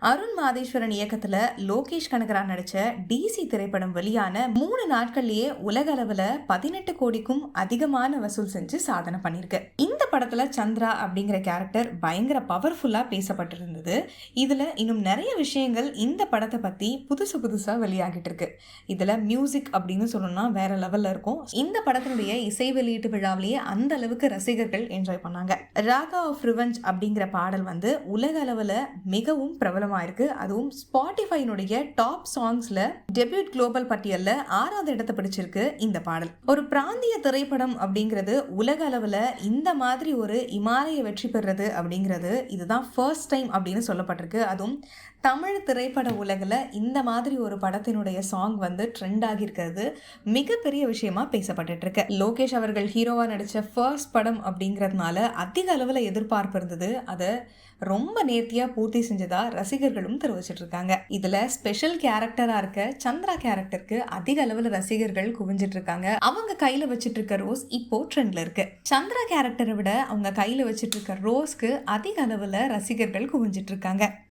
அருண் மாதேஸ்வரன் இயக்கத்துல லோகேஷ் கனகராஜ் நடிச்ச டிசி திரைப்படம் வெளியான 3 நாட்கள்லயே உலக அளவுல 18 கோடிக்கும் அதிகமான வசூல் செஞ்சு சாதனை பண்ணிருக்கு. இந்த படத்துல சந்திரா அப்படிங்கிற கேரக்டர் பயங்கர பவர்ஃபுல்லா பேசப்பட்டிருந்தது. இதுல இன்னும் நிறைய விஷயங்கள் இந்த படத்தை பத்தி புதுசா வெளியாகிட்டு இருக்கு. இதுல மியூசிக் அப்படின்னு சொல்லணும்னா வேற லெவல்ல இருக்கும். இந்த படத்தினுடைய இசை வெளியீட்டு விழாவிலேயே அந்த அளவுக்கு ரசிகர்கள் என்ஜாய் பண்ணாங்க. ராகா ஆஃப் ரிவெஞ்ச் அப்படிங்கிற பாடல் உலக அளவுல மிகவும் பிரபலம் இருக்கு. அதுவும் ஸ்பாட்டிஃபைனுடைய டாப் சாங்ஸ்ல டெபியூட் குளோபல் பட்டியல்ல 6வது இடத்தை பிடிச்சிருக்கு இந்த பாடல். ஒரு பிராந்திய திரைப்படம் அப்படிங்கிறது உலக அளவுல இந்த மாதிரி ஒரு இமாலய வெற்றி பெறுறது அப்படிங்கிறது இதுதான் ஃபர்ஸ்ட் டைம் அப்படின்னு சொல்லப்பட்டிருக்கு. அதுவும் தமிழ் திரைப்பட உலகில் இந்த மாதிரி ஒரு படத்தினுடைய சாங் ட்ரெண்ட் ஆகியிருக்கிறது மிகப்பெரிய விஷயமா பேசப்பட்டு இருக்கு. லோகேஷ் அவர்கள் ஹீரோவா நடிச்ச ஃபர்ஸ்ட் படம் அப்படிங்கிறதுனால அதிக அளவில் எதிர்பார்ப்பு இருந்தது. அதை ரொம்ப நேர்த்தியா பூர்த்தி செஞ்சதா ரசிகர்களும் தெரிவிச்சிட்டு இருக்காங்க. இதுல ஸ்பெஷல் கேரக்டரா இருக்க சந்திரா கேரக்டருக்கு அதிக அளவுல ரசிகர்கள் குவிஞ்சிட்டு இருக்காங்க. அவங்க கையில வச்சிட்டு இருக்க ரோஸ் இப்போ ட்ரெண்ட்ல இருக்கு. சந்திரா கேரக்டரை விட அவங்க கையில வச்சிட்டு இருக்க ரோஸ்க்கு அதிக அளவுல ரசிகர்கள் குவிஞ்சிட்டு இருக்காங்க.